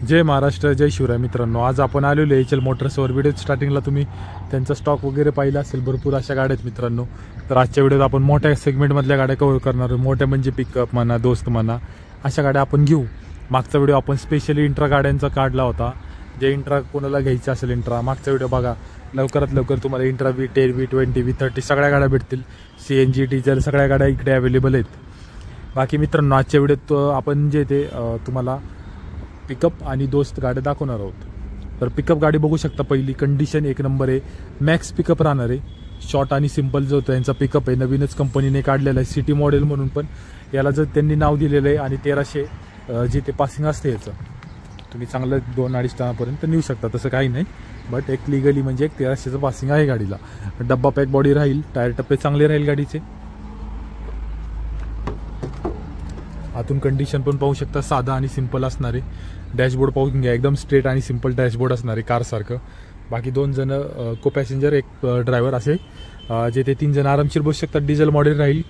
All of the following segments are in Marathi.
जय महाराष्ट्र, जय शिवराय मित्रांनो. आज आपण आलेलो एच एल मोटर्सवर. व्हिडिओ स्टार्टिंगला तुम्ही त्यांचा स्टॉक वगैरे पाहिला असेल. भरपूर अशा गाड्या आहेत मित्रांनो. तर आजच्या व्हिडिओत आपण मोठ्या सेगमेंटमधल्या गाड्या कव्हर करणार आहोत. मोठ्या म्हणजे पिकअप म्हणा, दोस्त म्हणा, अशा गाड्या आपण घेऊ. मागचा व्हिडिओ आपण स्पेशली इंट्रा गाड्यांचा काढला होता. जे इंट्रा कोणाला घ्यायचं असेल इंट्रा, मागचा व्हिडिओ बघा. लवकरात लवकर तुम्हाला इंट्रा V10, V20, V30 सगळ्या गाड्या भेटतील. CNG, डिझेल सगळ्या गाड्या इकडे अवेलेबल आहेत. बाकी मित्रांनो, आजच्या व्हिडिओत आपण जे ते तुम्हाला पिकअप आणि दोस्त गाड्या दाखवणार आहोत. तर पिकअप गाडी बघू शकता. पहिली कंडिशन एक नंबर आहे. मॅक्स पिकअप राहणार आहे. शॉर्ट आणि सिंपल जो त्यांचा पिकअप आहे, नवीनच कंपनीने काढलेला आहे. सिटी मॉडेल म्हणून पण याला जर त्यांनी नाव दिलेलं आहे. आणि 1300 जे ते पासिंग असते याचं तुम्ही चांगलं 2-2.5 टनापर्यंत नेऊ शकता. तसं काही नाही, बट एक लिगली म्हणजे एक 1300चं पासिंग आहे गाडीला. डब्बा पॅक बॉडी राहील. टायर टप्पे चांगले राहील गाडीचे. आतून कंडिशन पण पाहू शकता. साधा आणि सिंपल असणार आहे. डॅशबोर्ड पाहून घ्या. एकदम स्ट्रेट आणि सिंपल डॅशबोर्ड असणार आहे कारसारखं. बाकी 2 जण को पॅसेंजर, एक ड्रायव्हर असे जे ते 3 जण आरामशीर बसू शकतात. डिझेल मॉडेल राहील.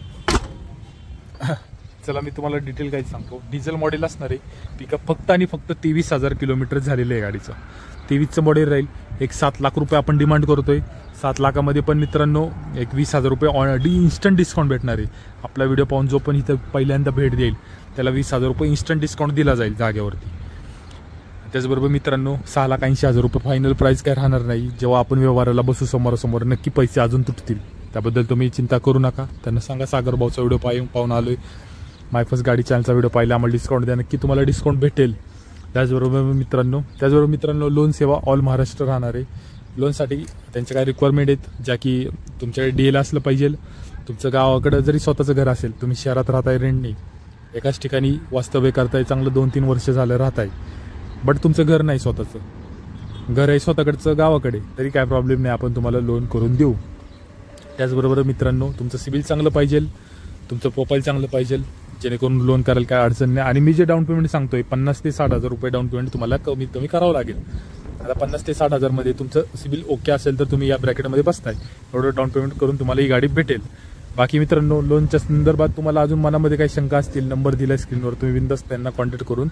चला मी तुम्हाला डिटेल काही सांगतो. डिझेल मॉडेल असणार आहे. पिकअप फक्त आणि फक्त 23,000 किलोमीटर झालेलं आहे गाडीचं. 23चं मॉडेल राहील. एक 7 लाख रुपये आपण डिमांड करतोय. 7 लाखामध्ये पण मित्रांनो एक 20,000 रुपये इन्स्टंट डिस्काउंट भेटणार आहे. आपला व्हिडिओ पाहून जो पण इथं पहिल्यांदा भेट देईल त्याला 20,000 रुपये इन्स्टंट डिस्काउंट दिला जाईल जागेवरती. त्याचबरोबर मित्रांनो 6,80,000 रुपये फायनल प्राईस काय राहणार नाही. जेव्हा आपण व्यवहाराला बसू समोरासमोर नक्की पैसे अजून तुटतील. त्याबद्दल तुम्ही चिंता करू नका. त्यांना सांगा सागर भाऊचा व्हिडिओ पाहून आलोय. माय फर्स्ट गाडी चॅनलचा व्हिडिओ पाहिला, आम्हाला डिस्काउंट द्या. नक्की तुम्हाला डिस्काउंट भेटेल. त्याचबरोबर मित्रांनो लोन सेवा ऑल महाराष्ट्र राहणार आहे. लोनसाठी त्यांच्या काही रिक्वायरमेंट आहेत, ज्या की तुमच्याकडे DL असलं पाहिजे. तुमचं गावाकडं जरी स्वतःचं घर असेल, तुम्ही शहरात राहताय रेंटनी, एकाच ठिकाणी वास्तव्य करताय, चांगलं 2-3 वर्ष झालं राहताय, बट तुमचं घर नाही, स्वतःचं घर आहे स्वतःकडचं गावाकडे, तरी काय प्रॉब्लेम नाही, आपण तुम्हाला लोन करून देऊ. त्याचबरोबर मित्रांनो तुमचं सिबिल चांगलं पाहिजे, तुमचं प्रोफाईल चांगलं पाहिजे, जेणेकरून लोन करायला काय अडचण नाही. आणि मी जे डाऊन पेमेंट सांगतोय 50,000 ते 60,000 रुपये डाऊन पेमेंट तुम्हाला कमीत कमी करावं लागेल. आता 50,000 ते 60,000 मध्ये तुमचं सिबिल ओके असेल तर तुम्ही या ब्रॅकेटमध्ये बसताय. एवढं डाऊन पेमेंट करून तुम्हाला ही गाडी भेटेल. बाकी मित्रांनो लोनच्या संदर्भात तुम्हाला अजून मनामध्ये काही शंका असतील, नंबर दिला स्क्रीनवर, तुम्ही बिंदास त्यांना कॉन्टॅक्ट करून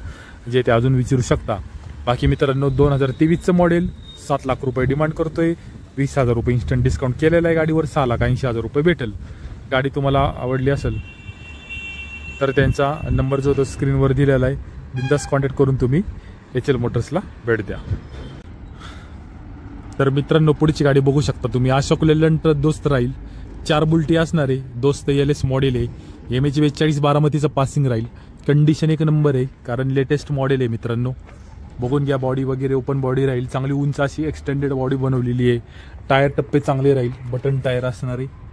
जे ते अजून विचारू शकता. बाकी मित्रांनो 2023चं मॉडेल 7 लाख रुपये डिमांड करतोय. 20,000 रुपये इन्स्टंट डिस्काउंट केलेला आहे गाडीवर. 6,80,000 रुपये भेटेल. गाडी तुम्हाला आवडली असेल तर त्यांचा नंबर जो तो स्क्रीनवर दिलेला आहे, बिंदास कॉन्टॅक्ट करून तुम्ही HL मोटर्सला भेट द्या. तर मित्रांनो पुढची गाडी बघू शकता तुम्ही. अशोक लेलंड दोस्त राहील. 4 बुलटी असणार आहे. दोस्त LS मॉडेल आहे. MH 42 बारामतीचं पासिंग राहील. कंडिशन एक नंबर आहे, कारण लेटेस्ट मॉडेल आहे मित्रांनो. बघून घ्या. बॉडी वगैरे ओपन बॉडी राहील. चांगली उंच अशी एक्सटेंडेड बॉडी बनवलेली आहे. टायर टप्पे चांगले राहील. बटन टायर असणार आहे.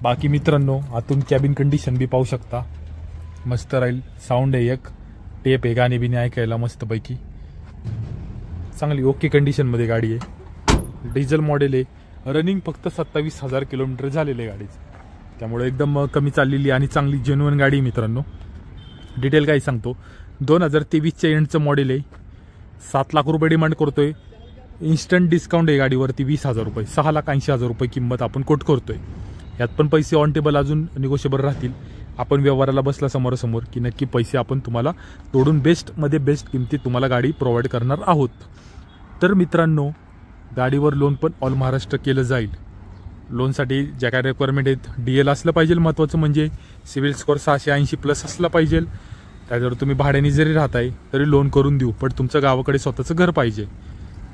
बाकी मित्रांनो आतून कॅबिन कंडिशन बी पाहू शकता. मस्त राहील. साऊंड आहे, एक टेप आहे, गाणे बिने ऐकायला मस्तपैकी. चांगली ओके कंडिशनमध्ये गाडी आहे. डिझेल मॉडेल आहे. रनिंग फक्त 27,000 किलोमीटर झालेलं आहे गाडीचं. त्यामुळे एकदम कमी चाललेली आणि चांगली जेन्युइन गाडी आहे मित्रांनो. डिटेल काही सांगतो. 2023च्या एंडचं मॉडेल आहे. 7 लाख रुपये डिमांड करतोय. इन्स्टंट डिस्काउंट आहे गाडीवरती 20,000 रुपये. 6,80,000 रुपये किंमत आपण कोट करतोय. यात पण पैसे ऑन टेबल अजून निगोशिएबल राहतील. आपण व्यवहाराला बसला समोरासमोर की नक्की पैसे आपण तुम्हाला तोडून बेस्टमध्ये बेस्ट किमतीत तुम्हाला गाडी प्रोव्हाइड करणार आहोत. तर मित्रांनो गाडीवर लोन पण ऑल महाराष्ट्र केलं जाईल. लोनसाठी ज्या काय रिक्वायरमेंट आहेत, DL असलं पाहिजे. महत्त्वाचं म्हणजे सिव्हिल स्कोअर 680+ असला पाहिजे. त्याच्यावर तुम्ही भाड्याने जरी राहताय तरी लोन करून देऊ, पण तुमचं गावाकडे स्वतःचं घर पाहिजे.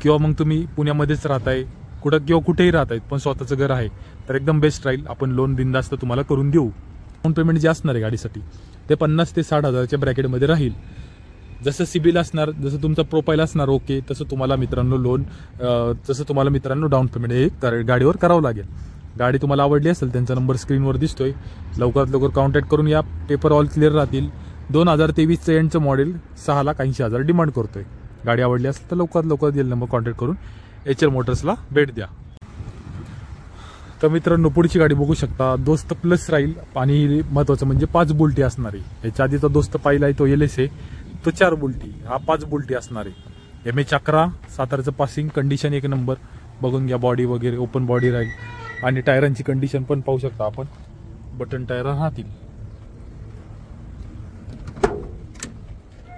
किंवा मग तुम्ही पुण्यामध्येच राहताय, कुठेही राहतायत पण स्वतःचं घर आहे, तर एकदम बेस्ट राहील. आपण लोन बिंदास्त तुम्हाला करून देऊ. डाऊन पेमेंट जे असणार आहे गाडीसाठी ते 50,000 ते 60,000च्या ब्रॅकेटमध्ये राहील. जसं सिबिल असणार, जसं तुमचा प्रोफाईल असणार ओके, तसं तुम्हाला मित्रांनो डाऊन पेमेंट हे गाडीवर करावं लागेल. गाडी तुम्हाला आवडली असेल त्यांचा नंबर स्क्रीनवर दिसतोय. लवकरात लवकर कॉन्टॅक्ट करून या. पेपर ऑल क्लिअर राहतील. 2023चं एंडचं मॉडेल 6,80,000 डिमांड करतोय. गाडी आवडली असेल तर लवकरात लवकर दिलेला नंबर कॉन्टॅक्ट करून HL मोटर्सला भेट द्या. तर मित्रांनो पुढची गाडी बघू शकता. दोस्त प्लस राहील. आणि महत्त्वाचं म्हणजे 5 बुलटी असणार आहे. याच्या आधीचा दोस्त पाहिला आहे तो LS आहे, तो 4 बुलटी, हा 5 बुलटी असणार आहे. MH 11 सातारचं पासिंग. कंडिशन एक नंबर. बघून घ्या. बॉडी वगैरे ओपन बॉडी राहील. आणि टायरांची कंडिशन पण पाहू शकता आपण. बटन टायर राहतील.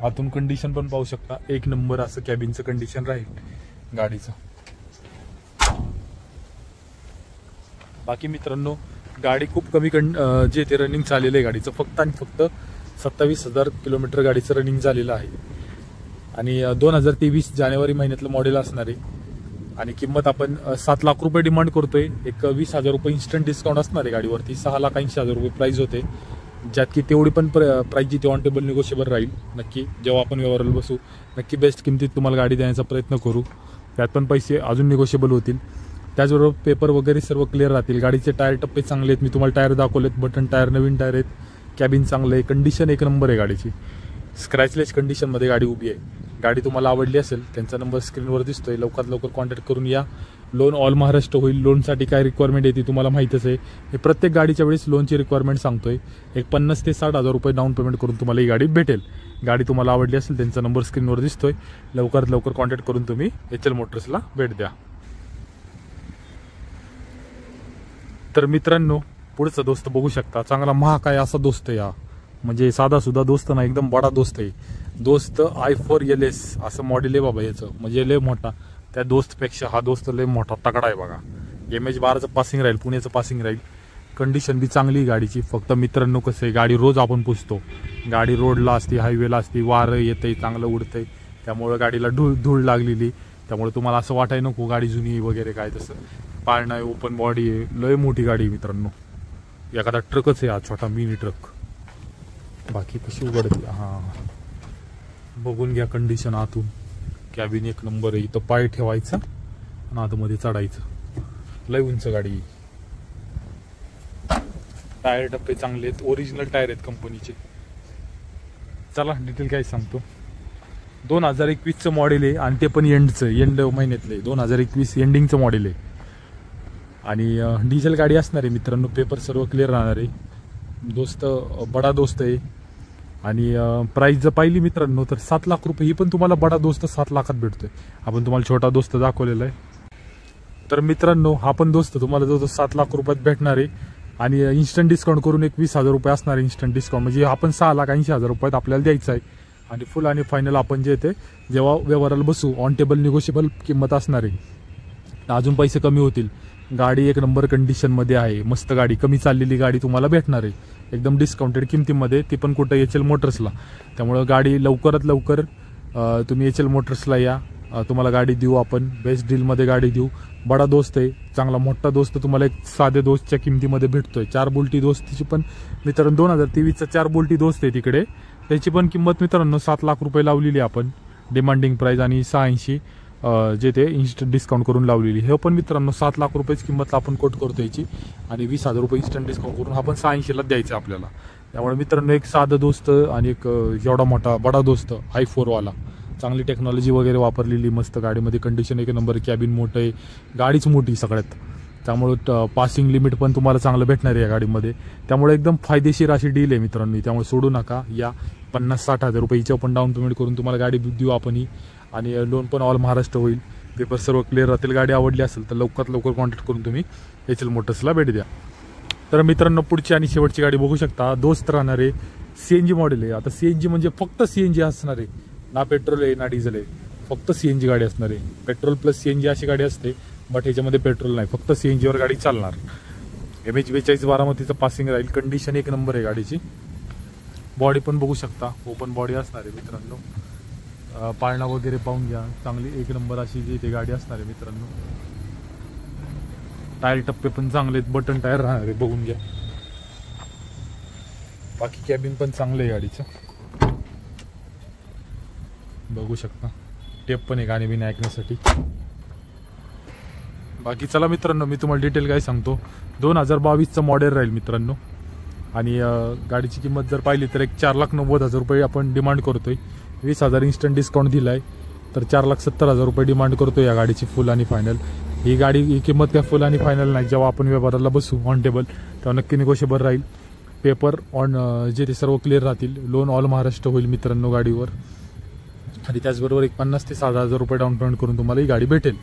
आतून कंडिशन पण पाहू शकता, एक नंबर असं कॅबिनचं कंडिशन राहील गाडीचं. बाकी मित्रांनो गाडी खूप कमी जे ते रनिंग झालेलं आहे गाडीचं, फक्त आणि फक्त 27,000 किलोमीटर गाडीचं रनिंग झालेलं आहे. आणि 2023 जानेवारी महिन्यातलं मॉडेल असणार आहे. आणि किंमत आपण 7 लाख रुपये डिमांड करतोय. एक 20,000 रुपये इन्स्टंट डिस्काउंट असणार आहे गाडीवरती. 6,80,000 रुपये प्राइस होते, ज्यात की तेवढी पण प्राइस जी ती ऑन टेबल निगोशिएबल राहील. नक्की जेव्हा आपण व्यवहाराला बसू नक्की बेस्ट किमतीत तुम्हाला गाडी देण्याचा प्रयत्न करू. त्यात पण पैसे अजून निगोशिएबल होतील. त्याचबरोबर पेपर वगैरे सर्व क्लिअर राहतील. गाडीचे टायर टप्पे चांगले आहेत, मी तुम्हाला टायर दाखवलेत. बटन टायर नवीन टायर आहेत. कॅबिन चांगलं आहे, कंडिशन एक नंबर आहे गाडीची. स्क्रॅचलेस कंडिशनमध्ये गाडी उभी आहे. गाडी तुम्हाला आवडली असेल त्यांचा नंबर स्क्रीनवर दिसतोय, लवकरात लवकर कॉन्टॅक्ट करून या. लोन ऑल महाराष्ट्र होईल. लोनसाठी काय रिक्वायरमेंट येते तुम्हाला माहीतच आहे. हे प्रत्येक गाडीच्या वेळेस लोनची रिक्वायरमेंट सांगतोय. एक 50 ते 60,000 रुपये डाऊन पेमेंट करून तुम्हाला ही गाडी भेटेल. गाडी तुम्हाला आवडली असेल त्यांचा नंबर स्क्रीनवर दिसतोय, लवकरात लवकर कॉन्टॅक्ट करून तुम्ही HL मोटर्सला भेट द्या. तर मित्रांनो पुढचा दोस्त बघू शकता, चांगला महाकाय असा दोस्त आहे. हा म्हणजे साधा सुद्धा दोस्त ना, एकदम बडा दोस्त आहे. दोस्त i4 LS असं मॉडेल आहे बाबा याचं, म्हणजे लय मोठा. त्या दोस्तपेक्षा हा दोस्त लय मोठा तगडा आहे बघा. MH12चं पासिंग राहील, पुण्याचं पासिंग राहील. कंडिशन बी चांगली गाडीची. फक्त मित्रांनो कसं आहे, गाडी रोज आपण पुसतो. गाडी रोडला असते, हायवेला असते, वारं येतंय, चांगलं उडतंय, त्यामुळे गाडीला धूळ लागलेली. त्यामुळे तुम्हाला असं वाटाय नको गाडी जुनी वगैरे काय तसं. पाळणा आहे, ओपन बॉडी आहे, लय मोठी गाडी आहे मित्रांनो. एखादा ट्रकच आहे हा, छोटा मिनी ट्रक. बाकी कशी उघडते, हां बघून घ्या कंडिशन आतून. कॅबिन एक नंबर आहे. इथं पाय ठेवायचा आणि आतमध्ये चढायचं. लय उंच गाडी. टायर टप्पे चांगले आहेत, ओरिजिनल टायर आहेत कंपनीचे. चला डिटेल काय सांगतो. 2021चं मॉडेल आहे आणि ते पण एंड महिन्यातले. 2021 एंडिंगचं मॉडेल आहे आणि डिझेल गाडी असणार आहे मित्रांनो. पेपर सर्व क्लिअर राहणार आहे. दोस्त बडा दोस्त आहे. आणि प्राइस जर पाहिली मित्रांनो तर 7 लाख रुपये. ही पण तुम्हाला बडा दोस्त 7 लाखात भेटतोय. आपण तुम्हाला छोटा दोस्त दाखवलेला आहे. तर मित्रांनो हा पण दोस्त तुम्हाला जो 7 लाख रुपयात भेटणार आहे. आणि इन्स्टंट डिस्काउंट करून एक 20,000 रुपये असणार आहे इन्स्टंट डिस्काउंट. म्हणजे आपण 6,80,000 रुपयात आपल्याला द्यायचं आहे. आणि फुल आणि फायनल आपण जे ते जेव्हा व्यवहाराला बसू ऑन टेबल निगोशिएबल किंमत असणार आहे. अजून पैसे कमी होतील. गाडी एक नंबर कंडिशनमध्ये आहे. मस्त गाडी, कमी चाललेली गाडी तुम्हाला भेटणार आहे एकदम डिस्काउंटेड किमतीमध्ये. ती पण कुठं HL मोटर्सला. त्यामुळं गाडी लवकरात लवकर तुम्ही HL मोटर्सला या. तुम्हाला गाडी देऊ आपण, बेस्ट डीलमध्ये गाडी देऊ. बडा दोस्त आहे, चांगला मोठा दोस्त तुम्हाला एक साधे दोस्तच्या किमतीमध्ये भेटतोय. 4 बोल्टी दोस्तीची पण मित्रांनो 2023चा 4 बोल्टी दोस्त आहे तिकडे. त्याची पण किंमत मित्रांनो 7 लाख रुपये लावलेली आपण डिमांडिंग प्राइस. आणि 86 जे ते इन्स्टंट डिस्काउंट करून लावलेली. हे पण मित्रांनो 7 लाख रुपयेची किंमत आपण कोट करतो याची. आणि 20,000 रुपये इन्स्टंट डिस्काउंट करून आपण 86ला द्यायचं आपल्याला. त्यामुळे मित्रांनो एक साधं दोस्त आणि एक एवढा मोठा बडा दोस्त i4 वाला. चांगली टेक्नॉलॉजी वगैरे वापरलेली, मस्त गाडीमध्ये कंडिशन एक नंबर. कॅबिन मोठं आहे, गाडीच मोठी सगळ्यात. त्यामुळे पासिंग लिमिट पण तुम्हाला चांगलं भेटणार आहे या गाडीमध्ये. त्यामुळे एकदम फायदेशीर अशी डील आहे मित्रांनो. त्यामुळे सोडू नका. या 50-60,000 रुपये हिच्यावर पण डाऊन पेमेंट करून तुम्हाला गाडी देऊ आपण. आणि लोन पण ऑल महाराष्ट्र होईल. पेपर सर्व क्लिअर राहतील. गाडी आवडली असेल तर लवकरात लवकर कॉन्टॅक्ट करून तुम्ही HL मोटर्सला भेट द्या. तर मित्रांनो पुढची आणि शेवटची गाडी बघू शकता. दोस्त राहणार आहे, CNG मॉडेल आहे. आता CNG म्हणजे फक्त CNG असणार आहे, ना पेट्रोल आहे ना डिझेल आहे. फक्त CNG गाडी असणार आहे. पेट्रोल प्लस CNG अशी गाडी असते, बट ह्याच्यामध्ये पेट्रोल नाही, फक्त CNGवर गाडी चालणार. MH42 बारामतीचं पासिंग राहील. कंडिशन एक नंबर आहे गाडीची. बॉडी पण बघू शकता, ओपन बॉडी असणार आहे मित्रांनो. पाळणा वगैरे पाहून घ्या, चांगली एक नंबर अशी जी ते गाडी असणार आहे मित्रांनो. टायर टप्पे पण चांगले आहेत, बटन टायर राहणार आहे, बघून घ्या. बाकी कॅबिन पण चांगलं आहे गाडीचं, बघू शकता. टेप पण आहे गाणी बिणी ऐकण्यासाठी. बाकी चला मित्रांनो मी तुम्हाला डिटेल काय सांगतो. 2022चं मॉडेल राहील मित्रांनो. आणि गाडीची किंमत जर पाहिली तर एक 4,90,000 रुपये आपण डिमांड करतोय. 20,000 इन्स्टंट डिस्काउंट दिलाय तर 4,70,000 रुपये डिमांड करतो या गाडीची फुल आणि फायनल. ही किंमत काय फुल आणि फायनल नाही. जेव्हा आपण व्यवहाराला बसू ऑन टेबल तेव्हा नक्की निगोशिएबल राहील. पेपर ऑन जे ते सर्व क्लिअर राहतील. लोन ऑल महाराष्ट्र होईल मित्रांनो गाडीवर. आणि त्याचबरोबर एक 50,000 ते 60,000 रुपये डाऊन पेमेंट करून तुम्हाला ही गाडी भेटेल.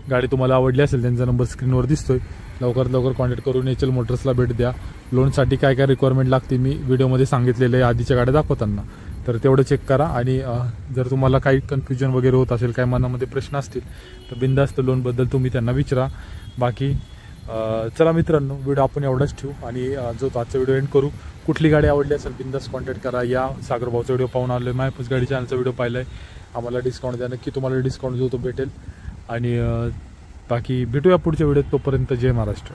गाडी तुम्हाला आवडली असेल त्यांचा नंबर स्क्रीनवर दिसतोय, लवकरात लवकर कॉन्टॅक्ट करून HL मोटर्सला भेट द्या. लोनसाठी काय काय रिक्वायरमेंट लागते मी व्हिडिओमध्ये सांगितलेलं आहे आधीच्या गाड्या दाखवताना. तर तेवढं चेक करा. आणि जर तुम्हाला काही कन्फ्युजन वगैरे होत असेल, काही मनामध्ये प्रश्न असतील तर बिंदास्त लोनबद्दल तुम्ही त्यांना विचारा. बाकी चला मित्रांनो, व्हिडिओ आपण एवढाच ठेवू आणि जो आजचा व्हिडिओ एंड करू. कुठली गाडी आवडली असेल बिंदास्त कॉन्टॅक्ट करा. या सागर भाऊचा व्हिडिओ पाहून आलो आहे, मायपूस गाडी चॅनलचा व्हिडिओ पाहिला आहे, आम्हाला डिस्काउंट द्या. नक्की तुम्हाला डिस्काउंट जो तो भेटेल. आणि बाकी भेटूया पुढच्या व्हिडिओत. तोपर्यंत जय महाराष्ट्र.